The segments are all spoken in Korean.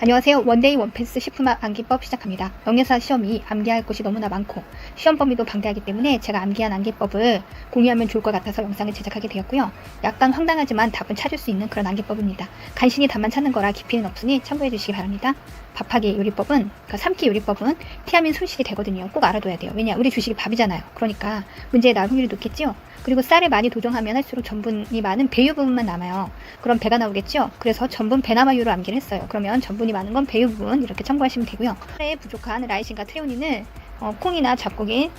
안녕하세요. 원데이 원패스 식품학 암기법 시작합니다. 영양사 시험이 암기할 것이 너무나 많고 시험 범위도 방대하기 때문에 제가 암기한 암기법을 공유하면 좋을 것 같아서 영상을 제작하게 되었고요. 약간 황당하지만 답은 찾을 수 있는 그런 암기법입니다. 간신히 답만 찾는 거라 깊이는 없으니 참고해 주시기 바랍니다. 밥하기 요리법은, 그러니까 삶기 요리법은 티하면 손실이 되거든요. 꼭 알아둬야 돼요. 왜냐? 우리 주식이 밥이잖아요. 그러니까 문제에 나올 확률이 높겠죠? 그리고 쌀을 많이 도정하면 할수록 전분이 많은 배유 부분만 남아요. 그럼 배가 나오겠죠? 그래서 전분 배남아유로 암기를 했어요. 그러면 전분이 많은 건 배유 부분 이렇게 참고하시면 되고요. 쌀에 부족한 라이신과 트레오닌을 콩이나 잡곡이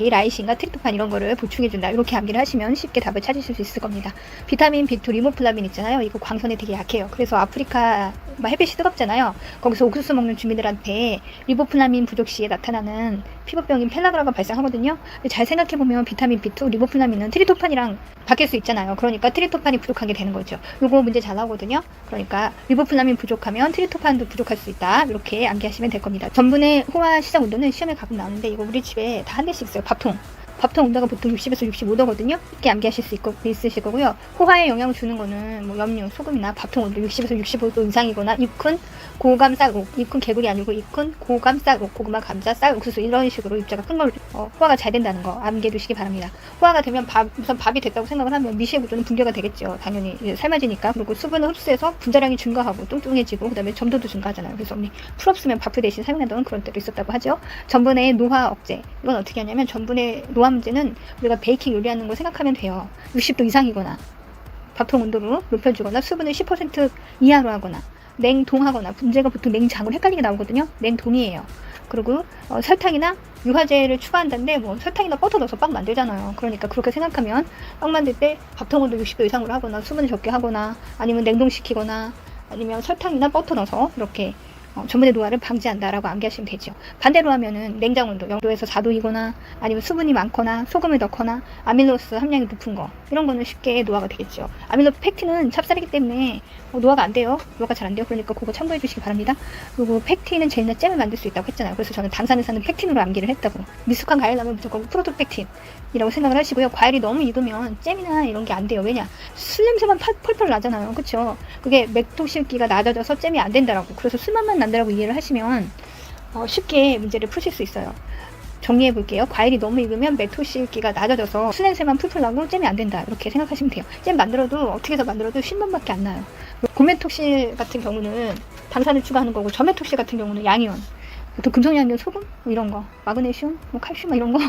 라이신과 트리토판 이런 거를 보충해준다. 이렇게 암기를 하시면 쉽게 답을 찾으실 수 있을 겁니다. 비타민 B2 리모플라빈 있잖아요. 이거 광선에 되게 약해요. 그래서 아프리카 햇빛이 뜨겁잖아요. 거기서 옥수수 먹는 주민들한테 리보플라민 부족 시에 나타나는 피부병인 펠라그라가 발생하거든요. 근데 잘 생각해보면 비타민 B2 리보플라민은 트리토판이랑 바뀔 수 있잖아요. 그러니까 트리토판이 부족하게 되는 거죠. 요거 문제 잘 나오거든요. 그러니까 리보플라민 부족하면 트리토판도 부족할 수 있다. 이렇게 암기하시면 될 겁니다. 전분의 호화 시작 온도는 시험에 가끔 나오는데 이거 우리 집에 다 한 대씩 있어요. 밥통 온도가 보통 60에서 65도거든요. 이렇게 암기하실 수 있으실 거고요. 호화에 영향을 주는 거는 뭐 염료, 소금이나 밥통 온도 60에서 65도 이상이거나 익힌 고감 쌀옥, 익힌 개구리 아니고 익힌 고감 쌀옥, 고구마, 감자, 쌀, 옥수수 이런 식으로 입자가 큰 걸 호화가 잘 된다는 거 암기해 두시기 바랍니다. 호화가 되면 우선 밥이 됐다고 생각을 하면 미시의 구조는 붕괴가 되겠죠. 당연히 삶아지니까. 그리고 수분을 흡수해서 분자량이 증가하고 뚱뚱해지고 그다음에 점도도 증가하잖아요. 그래서 풀 없으면 밥풀 대신 사용하던 그런 때도 있었다고 하죠. 전분의 노화 억제. 이건 어떻게 하냐면 전분의 노화 문제는 우리가 베이킹 요리하는 거 생각하면 돼요. 60도 이상이거나 밥통 온도로 높여주거나 수분을 10% 이하로 하거나 냉동하거나 문제가 보통 냉장으로 헷갈리게 나오거든요. 냉동이에요. 그리고 설탕이나 유화제를 추가한다는데 뭐 설탕이나 버터 넣어서 빵 만들잖아요. 그러니까 그렇게 생각하면 빵 만들 때 밥통 온도 60도 이상으로 하거나 수분을 적게 하거나 아니면 냉동시키거나 아니면 설탕이나 버터 넣어서 이렇게 전분의 노화를 방지한다라고 암기하시면 되죠. 반대로 하면은 냉장 온도 0도에서 4도이거나 아니면 수분이 많거나 소금을 넣거나 아밀로스 함량이 높은 거 이런 거는 쉽게 노화가 되겠죠. 아밀로펙틴은 찹쌀이기 때문에 노화가 안 돼요. 노화가 잘 안 돼요. 그러니까 그거 참고해 주시기 바랍니다. 그리고 펙틴은 젤이나 잼을 만들 수 있다고 했잖아요. 그래서 저는 당산에서는 펙틴으로 암기를 했다고. 미숙한 과일 나면 무조건 프로토펙틴이라고 생각을 하시고요. 과일이 너무 익으면 잼이나 이런 게 안 돼요. 왜냐? 술 냄새만 펄펄 나잖아요. 그쵸? 그게 맥도실기가 낮아져서 잼이 안 된다라고. 그래서 술맛만 난다라고 이해를 하시면 쉽게 문제를 푸실 수 있어요. 정리해 볼게요. 과일이 너무 익으면 메토실기가 낮아져서 수냄새만 풀풀 나고 잼이 안 된다. 이렇게 생각하시면 돼요. 잼 만들어도 어떻게 해서 만들어도 쉰맛밖에 안 나요. 고메톡실 같은 경우는 당산을 추가하는 거고 저메톡실 같은 경우는 양이온. 또 금속양면 소금 뭐 이런 거, 마그네슘, 뭐 칼슘 이런 거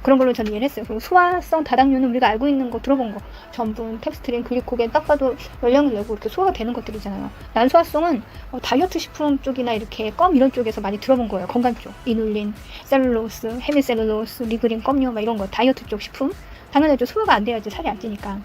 그런 걸로 저는 이해를 했어요. 그리고 소화성 다당류는 우리가 알고 있는 거 들어본 거, 전분, 텍스트린, 글리코겐 딱 봐도 열량을 내고 이렇게 소화가 되는 것들이잖아요. 난소화성은 다이어트 식품 쪽이나 이렇게 껌 이런 쪽에서 많이 들어본 거예요. 건강 쪽, 이눌린, 셀룰로스, 헤미셀룰로스, 리그린, 껌류 막 이런 거 다이어트 쪽 식품. 당연하죠. 소화가 안 돼야지 살이 안 찌니까.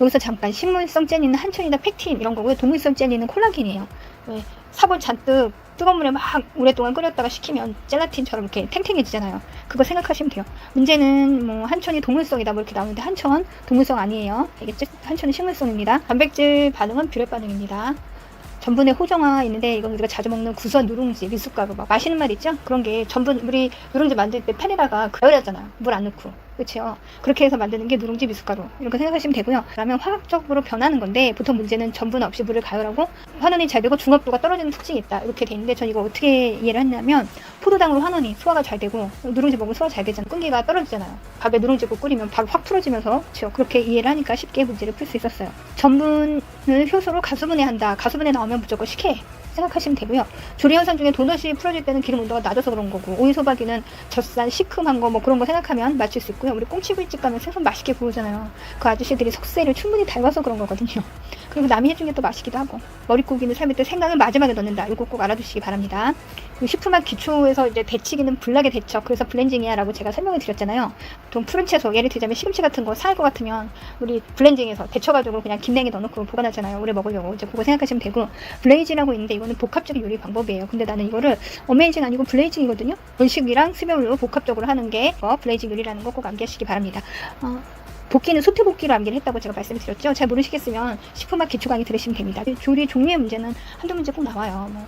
여기서 잠깐 식물성 젤리는 한천이나 펙틴 이런 거고요. 동물성 젤리는 콜라겐이에요. 왜? 사골 잔뜩 뜨거운 물에 막 오랫동안 끓였다가 식히면 젤라틴처럼 이렇게 탱탱해지잖아요. 그거 생각하시면 돼요. 문제는 뭐 한천이 동물성이다 뭐 이렇게 나오는데 한천 동물성 아니에요. 알겠죠? 한천은 식물성입니다. 단백질 반응은 뷰렛 반응입니다. 전분의 호정화 있는데 이건 우리가 자주 먹는 구선 누룽지, 미숫가루 막 맛있는 말 있죠? 그런 게 전분 우리 누룽지 만들 때 팬에다가 가열하잖아요. 물 안 넣고. 그렇죠? 그렇게 해서 만드는 게 누룽지 미숫가루 이렇게 생각하시면 되고요. 그러면 화학적으로 변하는 건데 보통 문제는 전분 없이 물을 가열하고 환원이 잘 되고 중합도가 떨어지는 특징이 있다 이렇게 돼 있는데 전 이거 어떻게 이해를 했냐면 포도당으로 환원이 소화가 잘 되고 누룽지 먹으면 소화 잘 되잖아요. 끈기가 떨어지잖아요. 밥에 누룽지국 끓이면 바로 확 풀어지면서 그렇죠? 그렇게 이해를 하니까 쉽게 문제를 풀 수 있었어요. 전분을 효소로 가수분해한다. 가수분해 나오면 무조건 식혜 생각하시면 되고요. 조리 현상 중에 도넛이 풀어질 때는 기름 온도가 낮아서 그런 거고 오이 소박이는 젖산 시큼한 거 뭐 그런 거 생각하면 맞출 수 있고요. 우리 꽁치구이집 가면 생선 맛있게 구우잖아요. 그 아저씨들이 석쇠를 충분히 닮아서 그런 거거든요. 그리고 남이 해준 게 또 맛있기도 하고 머릿고기는 삶을 때 생강을 마지막에 넣는다. 이거 꼭 알아두시기 바랍니다. 그리고 식품학 기초에서 이제 데치기는 불락의 대처 그래서 블렌징이야 라고 제가 설명을 드렸잖아요. 보통 푸른 채소 예를 들자면 시금치 같은 거 상할 것 같으면 우리 블렌징에서 데쳐가지고 그냥 김냉에 넣어놓고 보관하잖아요. 오래 먹으려고 이제 그거 생각하시면 되고 블레이징이라고 있는데 이거는 복합적인 요리 방법이에요. 근데 나는 이거를 어메이징 아니고 블레이징이거든요. 본식이랑 스며울로 복합적으로 하는 게 블레이징 요리라는 거 꼭 암기하시기 바랍니다. 볶기는 소트 볶기로 암기를 했다고 제가 말씀드렸죠. 잘 모르시겠으면 식품학 기초 강의 들으시면 됩니다. 조리 종류의 문제는 한두 문제 꼭 나와요. 뭐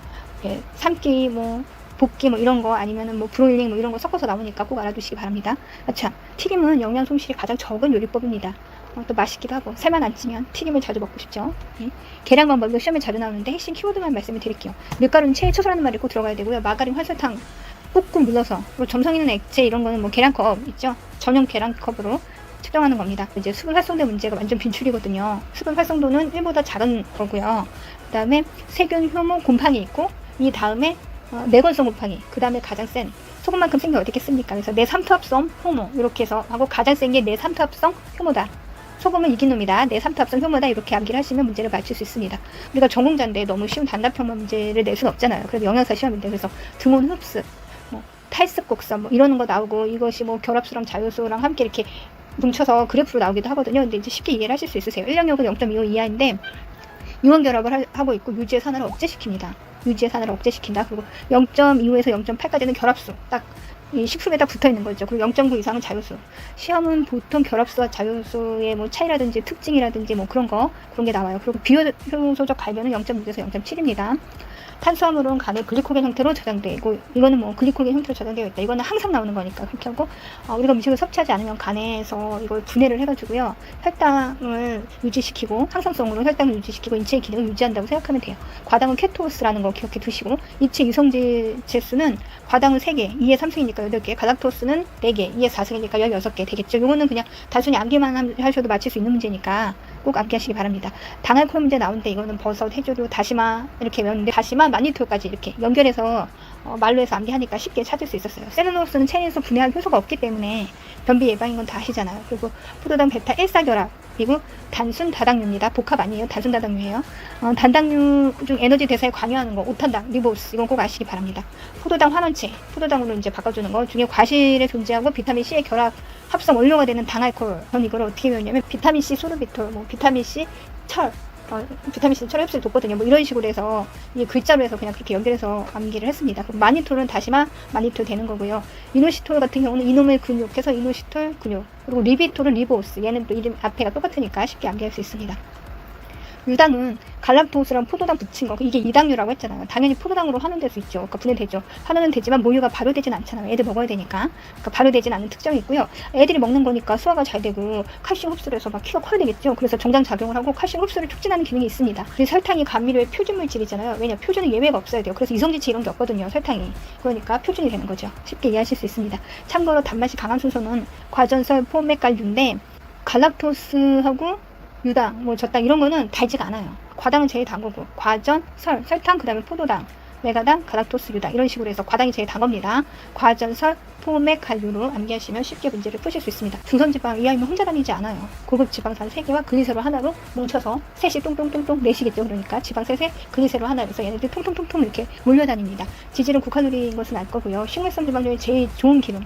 삶기, 뭐 볶기 뭐 이런 거 아니면은 뭐 브로일링 뭐 이런 거 섞어서 나오니까 꼭 알아두시기 바랍니다. 자, 튀김은 영양 손실이 가장 적은 요리법입니다. 또 맛있기도 하고 살만 안 찌면 튀김을 자주 먹고 싶죠. 예. 계량 방법도 시험에 자주 나오는데 핵심 키워드만 말씀을 드릴게요. 밀가루는 체초소라는 말이 꼭 들어가야 되고요. 마가린, 활설탕 꾹꾹 눌러서, 그리고 점성 있는 액체 이런 거는 뭐 계량컵 있죠. 전용 계량컵으로 측정하는 겁니다. 이제 수분 활성도 문제가 완전 빈출이거든요. 수분 활성도는 1보다 작은 거고요. 그 다음에 세균, 효모, 곰팡이 있고, 이 다음에 내건성 곰팡이, 그 다음에 가장 센 소금만큼 센 게 어디 있겠습니까? 그래서 내삼투압성 효모 이렇게 해서 하고, 가장 센 게 내삼투압성 효모다. 소금은 이긴 놈이다. 내삼투압성 효모다. 이렇게 암기를 하시면 문제를 맞출 수 있습니다. 우리가 전공자인데 너무 쉬운 단답형만 문제를 낼 수는 없잖아요. 그래도 영양사 시험인데, 그래서 등온 흡수, 탈습 곡선 이러는 거 나오고, 이것이 결합수랑 자유수랑 함께 이렇게 뭉쳐서 그래프로 나오기도 하거든요. 근데 이제 쉽게 이해를 하실 수 있으세요. 1영역은 0.25 이하인데 이온 결합을 하고 있고 유지의 산화를 억제시킵니다. 유지의 산화를 억제시킨다. 그리고 0.25에서 0.8까지는 결합수, 딱 이 식품에 다 붙어 있는 거죠. 그리고 0.9 이상은 자유수. 시험은 보통 결합수와 자유수의 차이라든지 특징이라든지 그런 게 나와요. 그리고 비효소적 갈변은 0.6에서 0.7입니다. 탄수화물은 간에 글리코겐 형태로 저장되고, 이거는 글리코겐 형태로 저장되어 있다. 이거는 항상 나오는 거니까 그렇게 하고, 우리가 음식을 섭취하지 않으면 간에서 이걸 분해를 해가지고요, 혈당을 유지시키고, 항상성으로 혈당을 유지시키고 인체의 기능을 유지한다고 생각하면 돼요. 과당은 케토스라는 거 기억해 두시고, 입체 유성질체 수는 과당은 3개, 2에 3승이니까 8개, 갈락토스는 4개, 2에 4승이니까 16개 되겠죠. 이거는 그냥 단순히 암기만 하셔도 맞힐 수 있는 문제니까 꼭 암기하시기 바랍니다. 당알코올 문제 나오는데, 이거는 버섯, 해조류, 다시마 이렇게 외웠는데, 다시마, 마니토까지 이렇게 연결해서 말로 해서 암기하니까 쉽게 찾을 수 있었어요. 셀룰로스는 체내에서 분해할 효소가 없기 때문에 변비 예방인 건 다 아시잖아요. 그리고 포도당 베타 1사결합, 그리고 단순 다당류입니다. 복합 아니에요. 단순 다당류예요. 단당류 중 에너지 대사에 관여하는 거, 오탄당, 리보스, 이건 꼭 아시기 바랍니다. 포도당 환원체, 포도당으로 이제 바꿔주는 거 중에 과실에 존재하고 비타민 C의 결합 합성 원료가 되는 당알코올. 전 이걸 어떻게 배웠냐면 비타민 C 소르비톨, 비타민 C 철, 비타민 C 철의 흡수를 돕거든요. 이런 식으로 해서 이 글자로 해서 그냥 그렇게 연결해서 암기를 했습니다. 그럼 마니톨은 다시마, 마니톨 되는 거고요. 이노시톨 같은 경우는 이놈의 근육 해서 이노시톨 근육, 그리고 리비톨은 리보스. 얘는 또 이름 앞에가 똑같으니까 쉽게 암기할 수 있습니다. 유당은 갈락토스랑 포도당 붙인 거, 이게 이당류라고 했잖아요. 당연히 포도당으로 환원될 수 있죠. 그러니까 분해되죠. 환원은 되지만 모유가 발효되진 않잖아요. 애들 먹어야 되니까. 그러니까 발효되진 않는 특성이 있고요. 애들이 먹는 거니까 소화가 잘 되고 칼슘 흡수를 해서 키가 커야 되겠죠. 그래서 정장 작용을 하고 칼슘 흡수를 촉진하는 기능이 있습니다. 그리고 설탕이 감미료의 표준 물질이잖아요. 왜냐, 표준은 예외가 없어야 돼요. 그래서 이성질체 이런 게 없거든요, 설탕이. 그러니까 표준이 되는 거죠. 쉽게 이해하실 수 있습니다. 참고로 단맛이 강한 순서는 과전설, 포메갈류인데, 갈락토스하고 유당, 젖당 이런 거는 달지가 않아요. 과당은 제일 단 거고, 과전, 설탕, 그 다음에 포도당, 메가당, 갈락토스, 유당 이런 식으로 해서 과당이 제일 단 겁니다. 과전설, 포메갈류로 암기하시면 쉽게 문제를 푸실 수 있습니다. 중성지방 이 아이는 혼자 다니지 않아요. 고급 지방산 3개와 글리세롤 하나로 뭉쳐서 셋이 똥똥똥똥 넷이겠죠. 그러니까 지방 셋에 글리세롤 하나, 그래서 얘네들이 통통통통 이렇게 몰려다닙니다. 지질은 국화누리인 것은 알 거고요. 식물성 지방 중에 제일 좋은 기름,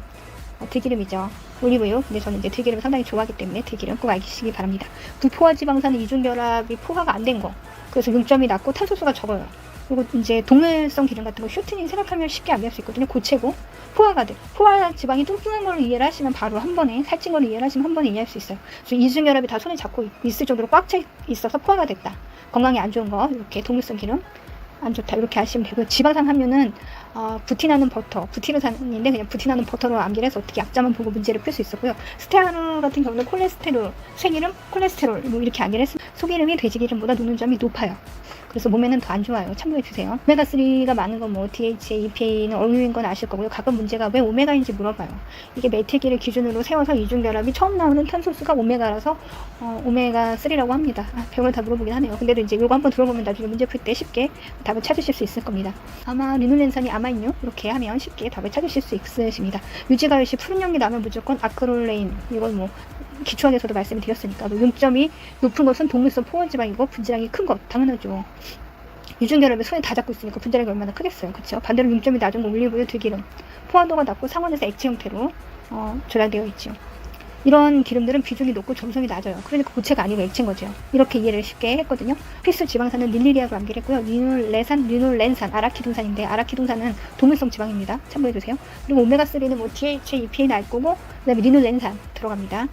들기름이죠. 올리브유. 근데 저는 이제 들기름을 상당히 좋아하기 때문에 들기름 꼭 알시기 바랍니다. 부포화 지방산은 이중결합이 포화가 안 된 거. 그래서 용점이 낮고 탄소수가 적어요. 그리고 이제 동물성 기름 같은 거 슈트닝 생각하면 쉽게 암기할 수 있거든요. 고체고 포화가 돼. 포화 지방이 뚱뚱한 걸 이해를 하시면 바로 한 번에, 살찐 걸 이해를 하시면 한 번에 이해할 수 있어요. 그래서 이중결합이 다 손에 잡고 있을 정도로 꽉 차 있어서 포화가 됐다. 건강에 안 좋은 거, 이렇게 동물성 기름 안 좋다, 이렇게 아시면 되고요. 지방산 함유는 부티나는 버터, 부티르산인데 그냥 부티나는 버터로 암기를 해서 어떻게 약자만 보고 문제를 풀 수 있었고요. 스테아루 같은 경우는 콜레스테롤, 쇠기름, 콜레스테롤 이렇게 암기를 했습니다. 소기름이 돼지기름보다 녹는 점이 높아요. 그래서 몸에는 더 안 좋아요. 참고해주세요. 오메가3가 많은 건 DHA, EPA는 어류인 건 아실 거고요. 가끔 문제가 왜 오메가인지 물어봐요. 이게 메틸기를 기준으로 세워서 이중결합이 처음 나오는 탄소수가 오메가라서 오메가3라고 합니다. 별걸 다 물어보긴 하네요. 근데도 이제 이거 한번 들어보면 나중에 문제 풀 때 쉽게 답을 찾으실 수 있을 겁니다. 아마 리놀렌산이 아마인요, 이렇게 하면 쉽게 답을 찾으실 수 있으십니다. 유지가열시 푸른 연기 나면 무조건 아크롤레인, 이건 기초학에서도 말씀을 드렸으니까, 용점이 높은 것은 동물성 포화지방이고 분자량이 큰 것, 당연하죠. 유중결합에 손에 다 잡고 있으니까 분자량이 얼마나 크겠어요. 그렇죠? 반대로 용점이 낮은 거 올리브유, 들기름, 포화도가 낮고 상온에서 액체 형태로 조달되어 있죠. 이런 기름들은 비중이 높고 점성이 낮아요. 그러니까 고체가 아니고 액체인 거죠. 이렇게 이해를 쉽게 했거든요. 필수 지방산은 릴리리아로 암기를 했고요. 리놀레산, 리놀렌산, 아라키돈산인데, 아라키돈산은 동물성 지방입니다. 참고해주세요. 그리고 오메가3는 DHA, EPA는 알 거고, 그 다음에 리놀렌산 들어갑니다.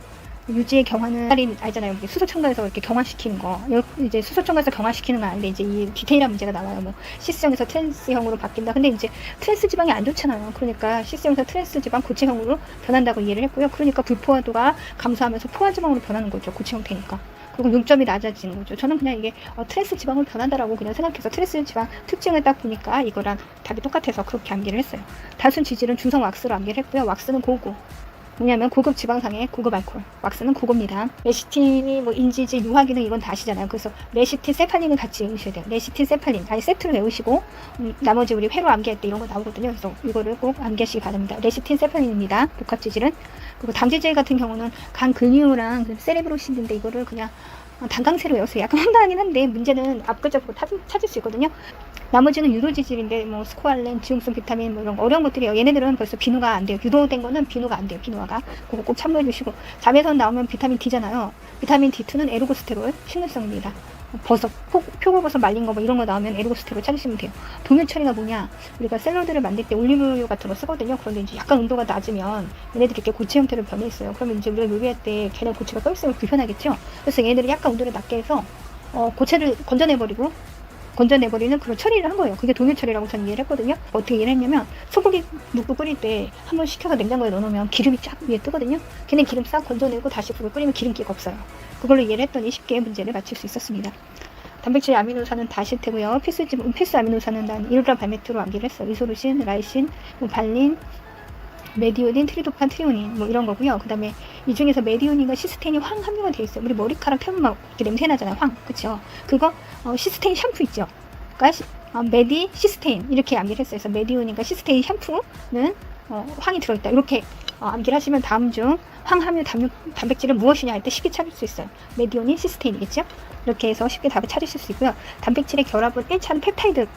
유지의 경화는 알잖아요. 이렇게 수소 첨가해서 이렇게 경화시키는 거. 이제 수소 첨가해서 경화시키는 건 아닌데 이제 이 디테일한 문제가 나와요. 뭐 시스형에서 트랜스형으로 바뀐다. 근데 이제 트랜스 지방이 안 좋잖아요. 그러니까 시스형에서 트랜스 지방 고체형으로 변한다고 이해를 했고요. 그러니까 불포화도가 감소하면서 포화 지방으로 변하는 거죠. 고체 형태니까. 그리고 용점이 낮아지는 거죠. 저는 그냥 이게 트랜스 지방으로 변한다라고 그냥 생각해서 트랜스 지방 특징을 딱 보니까 이거랑 답이 똑같아서 그렇게 암기를 했어요. 단순 지질은 중성 왁스로 암기를 했고요. 왁스는 고고. 뭐냐면 고급 지방상의 고급 알코올. 왁스는 고고입니다. 레시틴이 뭐 인지질, 유화기능 이건 다 아시잖아요. 그래서 레시틴, 세팔린을 같이 외우셔야 돼요. 레시틴, 세팔린 아예 세트로 외우시고 나머지 우리 회로 암기할 때 이런 거 나오거든요. 그래서 이거를 꼭 암기하시기 바랍니다. 레시틴, 세팔린입니다. 복합지질은. 그리고 당지질 같은 경우는 간 근유랑 세레브로시드인데 이거를 그냥 단강세로 외웠어요. 약간 황당하긴 한데 문제는 압도적으로 찾을 수 있거든요. 나머지는 유도지질인데 뭐 스코알렌, 지용성 비타민 뭐 이런 어려운 것들이에요. 얘네들은 벌써 비누가 안 돼요. 유도된 거는 비누가 안 돼요. 비누화가. 그거 꼭 참고해 주시고 자외선 나오면 비타민 D잖아요. 비타민 D2는 에르고스테롤 식물성입니다. 버섯, 표고버섯 말린 거 뭐 이런 거 나오면 에르고스테롤 찾으시면 돼요. 동요 처리가 뭐냐? 우리가 샐러드를 만들 때 올리브유 같은 거 쓰거든요. 그런데 이제 약간 온도가 낮으면 얘네들이 이렇게 고체 형태로 변해 있어요. 그러면 이제 우리가 요리할 때 걔네 고체가 떠있으면 불편하겠죠? 그래서 얘네들이 약간 온도를 낮게 해서 고체를 건져내버리는 그런 처리를 한 거예요. 그게 동요 처리라고 저는 이해를 했거든요. 어떻게 이해를 했냐면 소고기 묵국 끓일 때 한번 식혀서 냉장고에 넣어놓으면 기름이 쫙 위에 뜨거든요. 걔네 기름 싹 건져내고 다시 국을 끓이면 기름기가 없어요. 그걸로 이해를 했더니 쉽게 문제를 맞출 수 있었습니다. 단백질 아미노산은 다 싫대고요. 필수 아미노산은 난 일라 발메트로 암기를 했어요. 이소루신, 라이신, 발린, 메디오닌, 트리도판, 트리오닌 뭐 이런 거고요. 그 다음에 이 중에서 메디오닌과 시스테인이 황 함유가 되어 있어요. 우리 머리카락 태우면 막 이렇게 냄새 나잖아요. 황, 그쵸? 그거 시스테인 샴푸 있죠. 그러니까 메디, 시스테인 이렇게 암기를 했어요. 그래서 메디오닌과 시스테인 샴푸는 황이 들어있다. 이렇게 암기를 하시면 다음 중 황 함유 단백질은 무엇이냐 할 때 쉽게 찾을 수 있어요. 메디오닌, 시스테인이겠죠? 이렇게 해서 쉽게 답을 찾으실 수 있고요. 단백질의 결합은 1차는 펩타이드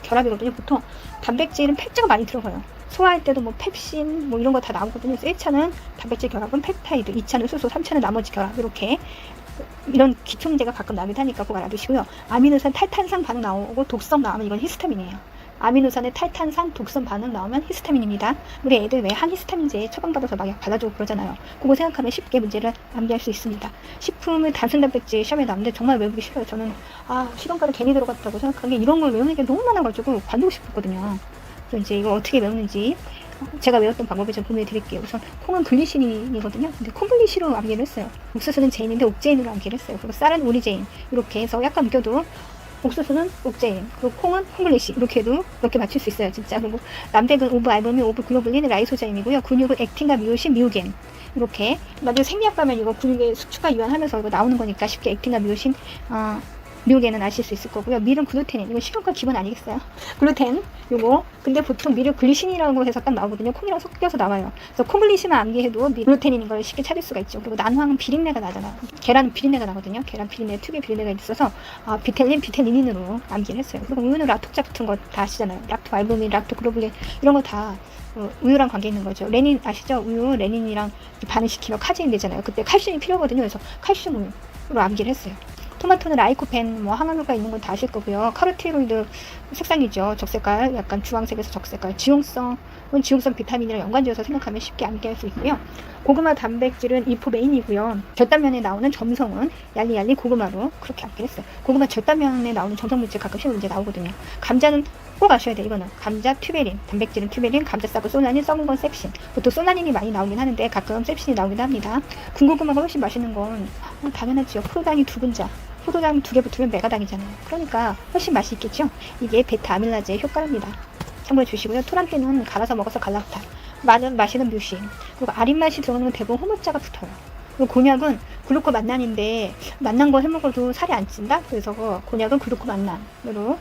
결합이거든요. 보통 단백질은 펩자가 많이 들어가요. 소화할 때도 뭐 펩신 뭐 이런 거 다 나오거든요. 그래서 1차는 단백질 결합은 펩타이드, 2차는 수소, 3차는 나머지 결합 이렇게 이런 기초 문제가 가끔 나기도 하니까 그거 알아두시고요. 아미노산 탈탄산 반응 나오고 독성 나오면 이건 히스타민이에요. 아미노산의 탈탄산 독성 반응 나오면 히스타민입니다. 우리 애들 왜 항히스타민제 처방받아서 막 약 발라주고 그러잖아요. 그거 생각하면 쉽게 문제를 암기할 수 있습니다. 식품의 단순 단백질 시험에 나오는데 정말 외우기 싫어요. 저는 시간가를 괜히 들어갔다고 생각한 게 이런 걸 외우는 게 너무 많아가지고 관두고 싶었거든요. 그래서 이제 이거 어떻게 외우는지 제가 외웠던 방법을 좀 공유해 드릴게요. 우선 콩은 글리시린이거든요. 근데 콩글리시로 암기를 했어요. 옥수수는 제인인데 옥제인으로 암기를 했어요. 그리고 쌀은 오리제인 이렇게 해서 약간 웃겨도 옥수수는 옥제인, 그리고 콩은 콩글리시 이렇게 해도 이렇게 맞출 수 있어요. 진짜. 그리고 남백은 오브 알부민, 오브 글로불린, 라이소자임이고요. 근육은 액틴과 미오신, 미오겐 이렇게 나중에 생리학 가면 이거 근육의 수축과 유한하면서 이거 나오는 거니까 쉽게 액틴과 미오신 미국에는 아실 수 있을 거고요. 밀은 글루테닌. 이거 식용과 기본 아니겠어요? 글루텐. 요거. 근데 보통 밀을 글리신이라고 해서 딱 나오거든요. 콩이랑 섞여서 나와요. 그래서 콩글리신만 암기해도 글루테닌인 걸 쉽게 찾을 수가 있죠. 그리고 난황은 비린내가 나잖아요. 계란은 비린내가 나거든요. 계란 비린내, 특유의 비린내가 있어서 비텔린, 비텔리닌으로 암기를 했어요. 그리고 우유는 락토자 붙은 거 다 아시잖아요. 락토 알부민, 락토 글로불린 이런 거 다 우유랑 관계 있는 거죠. 레닌 아시죠? 우유, 레닌이랑 반응시키면 카제인 되잖아요. 그때 칼슘이 필요하거든요. 그래서 칼슘 우유로 암기를 했어요. 토마토는 라이코펜, 뭐 항암효과 있는 건 다 아실 거고요. 카로티로이드 색상이죠. 적색깔, 약간 주황색에서 적색깔. 지용성 비타민이랑 연관지어서 생각하면 쉽게 암기할 수 있고요. 고구마 단백질은 이포메인이고요. 젓단면에 나오는 점성은 얄리얄리 고구마로 그렇게 암기를 했어요. 고구마 젓단면에 나오는 점성물질 가끔 시험 문제 나오거든요. 감자는 꼭 아셔야 돼요. 이거는 감자 튜베린, 단백질은 튜베린, 감자싸고 소나닌, 썩은 건 셉신. 보통 소나닌이 많이 나오긴 하는데 가끔 셉신이 나오기도 합니다. 군고구마가 훨씬 맛있는 건 당연하죠. 포도당이 2분자. 포도당 2개 붙으면 메가당이잖아요. 그러니까 훨씬 맛이 있겠죠. 이게 베타 아밀라제의 효과입니다. 참고해 주시고요. 토란대는 갈아서 먹어서 갈락탈. 마시는 뮤신. 그리고 아린 맛이 들어가는 건 대부분 호모자가 붙어요. 그리고 곤약은 글루코 만난인데 만난 거 해먹어도 살이 안 찐다. 그래서 곤약은 글루코 만난으로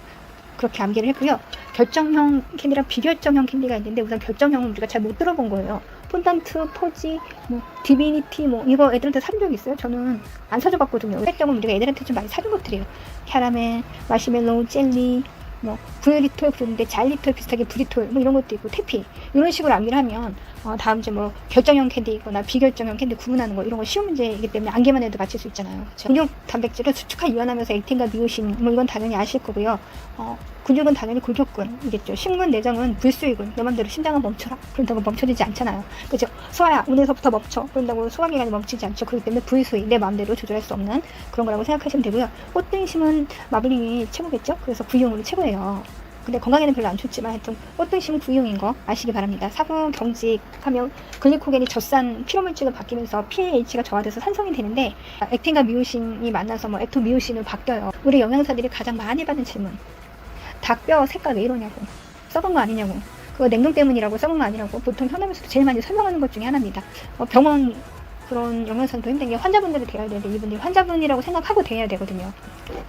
그렇게 암기를 했고요. 결정형 캔디랑 비결정형 캔디가 있는데 우선 결정형은 우리가 잘 못 들어본 거예요. 폰단트, 포지, 뭐 디비니티 뭐 이거 애들한테 사준 적 있어요? 저는 안 사줘봤거든요. 결정은 우리가 애들한테 좀 많이 사준 것들이에요. 캐러멜, 마시멜로우, 젤리, 뭐 브리톨 그런데 잘리톨 비슷하게 브리톨 뭐 이런 것도 있고 태피 이런 식으로 암기를 하면 다음 이제 뭐 결정형 캔디이거나 비결정형 캔디 구분하는 거 이런 거 쉬운 문제이기 때문에 안개만 해도 맞출 수 있잖아요. 그렇죠? 근육 단백질은 수축과 이완하면서 액틴과 미오신 뭐 이건 당연히 아실 거고요. 근육은 당연히 골격근이겠죠. 식물 내장은 불수익은 내 맘대로 심장은 멈춰라 그런다고 멈춰지지 않잖아요. 그죠? 소화야 오늘서부터 멈춰 그런다고 소화기관이 멈추지 않죠. 그렇기 때문에 불수익 내 마음대로 조절할 수 없는 그런 거라고 생각하시면 되고요. 꽃등심은 마블링이 최고겠죠. 그래서 구이용으로 최고예요. 근데 건강에는 별로 안 좋지만 하여튼 꽃등심은 구이용인 거 아시기 바랍니다. 사부 경직하면 글리코겐이 젖산 피로물질로 바뀌면서 pH가 저하돼서 산성이 되는데 액틴과 미오신이 만나서 뭐 액토미오신으로 바뀌어요. 우리 영양사들이 가장 많이 받는 질문, 닭뼈 색깔 왜 이러냐고, 썩은 거 아니냐고, 그거 냉동 때문이라고 썩은 거 아니라고 보통 현암에서 제일 많이 설명하는 것 중에 하나입니다. 병원 그런 영양사도 힘든 게 환자분들이 대해야 되는데 이분들이 환자분이라고 생각하고 대해야 되거든요.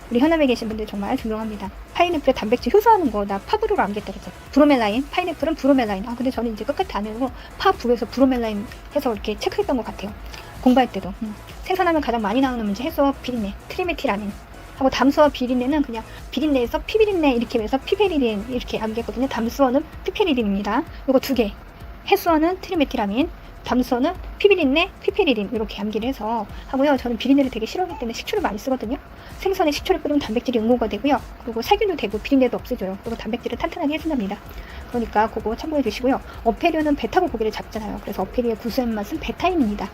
우리 현암에 계신 분들 정말 존경합니다. 파인애플에 단백질 효소하는 거 나 파브로로 암겠다 그랬죠. 브로멜라인, 파인애플은 브로멜라인. 근데 저는 이제 끝까지 안 해고 파브에서 브로멜라인 해서 이렇게 체크했던 것 같아요. 공부할 때도. 생산하면 가장 많이 나오는 문제 해소 비린내, 트리메틸아민 하고 담수어 비린내는 그냥 비린내에서 피비린내 이렇게 해서 피페리딘 이렇게 암겠거든요. 담수어는 피페리딘입니다. 요거 두 개. 해수어는 트리메틸아민, 담수어는 피비린내, 피페리딘 이렇게 암기를 해서 하고요. 저는 비린내를 되게 싫어하기 때문에 식초를 많이 쓰거든요. 생선에 식초를 뿌리면 단백질이 응고가 되고요. 그리고 살균도 되고 비린내도 없애줘요. 그리고 단백질을 탄탄하게 해준답니다. 그러니까 그거 참고해 주시고요. 어패류는 배 타고 고기를 잡잖아요. 그래서 어패류의 구수한 맛은 베타임입니다.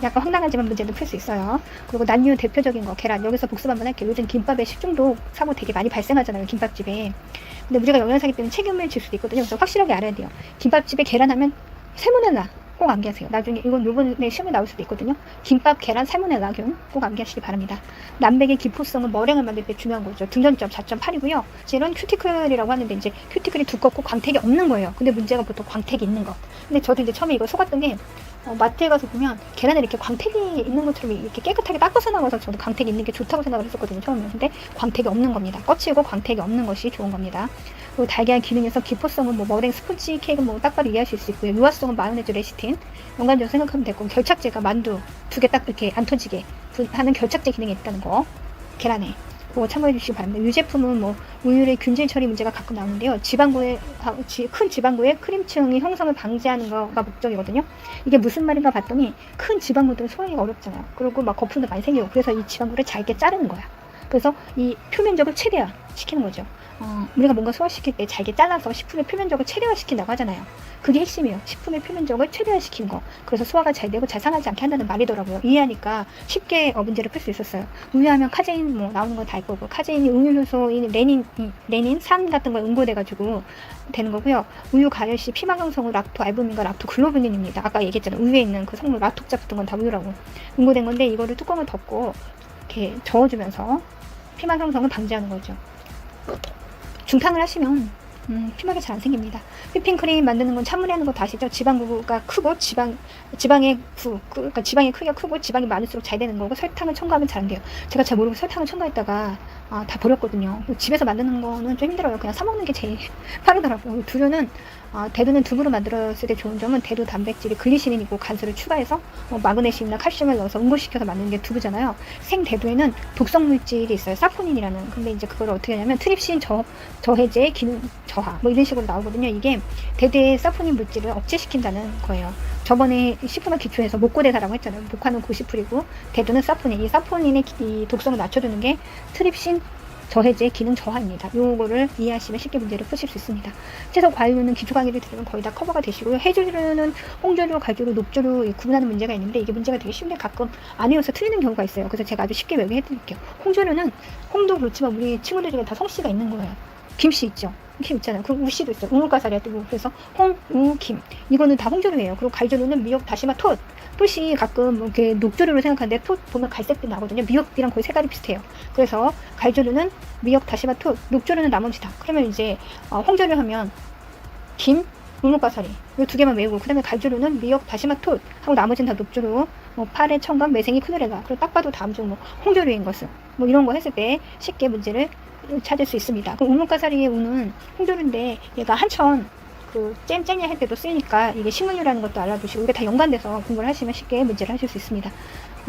약간 황당하지만 문제는 풀 수 있어요. 그리고 난류 대표적인 거 계란. 여기서 복습 한번 할게요. 요즘 김밥에 식중독 사고 되게 많이 발생하잖아요. 김밥집에. 근데 우리가 영양사기 때문에 책임을 질 수도 있거든요. 그래서 확실하게 알아야 돼요. 김밥집에 계란 하면 살모넬라 꼭 암기하세요. 나중에 이건 요번에 시험에 나올 수도 있거든요. 김밥, 계란, 살모넬라균 꼭 암기하시기 바랍니다. 남백의 기포성은 머랭을 만들 때 중요한 거죠. 등전점 4.8이고요. 실은 큐티클이라고 하는데 이제 큐티클이 두껍고 광택이 없는 거예요. 근데 문제가 보통 광택이 있는 거. 근데 저도 이제 처음에 이거 속았던 게 마트에 가서 보면 계란에 이렇게 광택이 있는 것처럼 이렇게 깨끗하게 닦아서 나와서 저도 광택이 있는 게 좋다고 생각을 했었거든요. 처음에. 근데 광택이 없는 겁니다. 거치고 광택이 없는 것이 좋은 겁니다. 그리고 달걀 기능에서 기포성은 뭐 머랭, 스펀지 케이크 뭐 딱 봐도 이해하실 수 있고요. 유화성은 마요네즈, 레시틴 연관적으로 생각하면 되고 결착제가 만두 두 개 딱 이렇게 안 터지게 하는 결착제 기능이 있다는 거 계란에 그거 참고해 주시기 바랍니다. 유제품은 뭐 우유의 균질 처리 문제가 가끔 나오는데요. 큰 지방구의 크림층의 형성을 방지하는 거가 목적이거든요. 이게 무슨 말인가 봤더니 큰 지방구들은 소화하기가 어렵잖아요. 그리고 막 거품도 많이 생기고 그래서 이 지방구를 잘게 자르는 거야. 그래서 이 표면적을 최대화 시키는 거죠. 우리가 뭔가 소화시킬 때 잘게 잘라서 식품의 표면적을 최대화시킨다고 하잖아요. 그게 핵심이에요. 식품의 표면적을 최대화시키는 거. 그래서 소화가 잘 되고 잘 상하지 않게 한다는 말이더라고요. 이해하니까 쉽게 문제를 풀 수 있었어요. 우유하면 카제인 뭐 나오는 건 다 있고 카제인이 우유효소인 레닌, 산 같은 거에 응고돼가지고 되는 거고요. 우유 가열 시 피막 형성은 락토 알부민과 락토 글로불린입니다. 아까 얘기했잖아요. 우유에 있는 그 성분 락톡자 붙은 건 다 우유라고 응고된 건데 이거를 뚜껑을 덮고 이렇게 저어주면서 피막 형성을 방지하는 거죠. 중탕을 하시면 피막이 잘 안 생깁니다. 휘핑크림 만드는 건 찬물에 하는 거 다 아시죠? 지방구가 크고 지방의 그러니까 지방의 크기가 크고 지방이 많을수록 잘 되는 거고 설탕을 첨가하면 잘 안 돼요. 제가 잘 모르고 설탕을 첨가했다가 다 버렸거든요. 집에서 만드는 거는 좀 힘들어요. 그냥 사 먹는 게 제일 빠르더라고요. 두류는 대두는 두부로 만들었을 때 좋은 점은 대두 단백질이 글리시린이고 간수를 추가해서 마그네슘이나 칼슘을 넣어서 응고시켜서 만드는 게 두부잖아요. 생대두에는 독성 물질이 있어요. 사포닌이라는. 근데 이제 그걸 어떻게 하냐면 트립신 저해제 기능 저하 뭐 이런 식으로 나오거든요. 이게 대두의 사포닌 물질을 억제시킨다는 거예요. 저번에 식품학 기초에서 목고대사라고 했잖아요. 목화는 고시풀이고 대두는 사포닌. 이 사포닌의 이 독성을 낮춰주는 게 트립신 저해제 기능 저하입니다. 요거를 이해하시면 쉽게 문제를 푸실 수 있습니다. 채소 과일류는 기초 강의를 들으면 거의 다 커버가 되시고요. 해조류는 홍조류, 갈조류, 녹조류 구분하는 문제가 있는데 이게 문제가 되게 쉬운데 가끔 안 외워서 틀리는 경우가 있어요. 그래서 제가 아주 쉽게 외우게 해드릴게요. 홍조류는 홍도 그렇지만 우리 친구들 중에 다 성씨가 있는 거예요. 김씨 있죠. 김 있잖아요. 그리고 우씨도 있어요. 우물가사리가 뜨고 그래서 홍, 우, 김 이거는 다 홍조류예요. 그리고 갈조류는 미역, 다시마, 톳이 가끔 이렇게 녹조류로 생각하는데 톳 보면 갈색빛 나거든요. 미역이랑 거의 색깔이 비슷해요. 그래서 갈조류는 미역, 다시마, 톳, 녹조류는 나머지다. 그러면 이제 홍조류 하면 김, 우물가사리 이 두 개만 외우고 그 다음에 갈조류는 미역, 다시마, 톳 하고 나머지는 다 녹조류 파래, 청감, 매생이, 크누레가 그리고 딱 봐도 다음 중 홍조류인 것을 이런 거 했을 때 쉽게 문제를 찾을 수 있습니다. 그 우물가사리의 우는 홍조류인데 얘가 한천 잼쟁이 할 때도 쓰니까 이게 식물류라는 것도 알아두시고 이게 다 연관돼서 공부를 하시면 쉽게 문제를 하실 수 있습니다.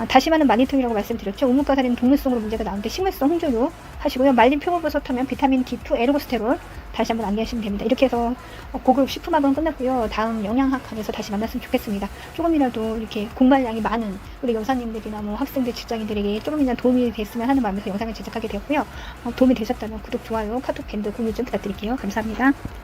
다시마는 마니토이라고 말씀드렸죠. 우뭇가사리는 동물성으로 문제가 나오는데 식물성 홍조류 하시고요. 말린 표고버섯하면 비타민 D2, 에르고스테롤 다시 한번 암기하시면 됩니다. 이렇게 해서 고급 식품학은 끝났고요. 다음 영양학학에서 다시 만났으면 좋겠습니다. 조금이라도 이렇게 공부량이 많은 우리 여사님들이나 뭐 학생들, 직장인들에게 조금이라도 도움이 됐으면 하는 마음에서 영상을 제작하게 되었고요. 도움이 되셨다면 구독, 좋아요, 카톡, 밴드 공유 좀 부탁드릴게요. 감사합니다.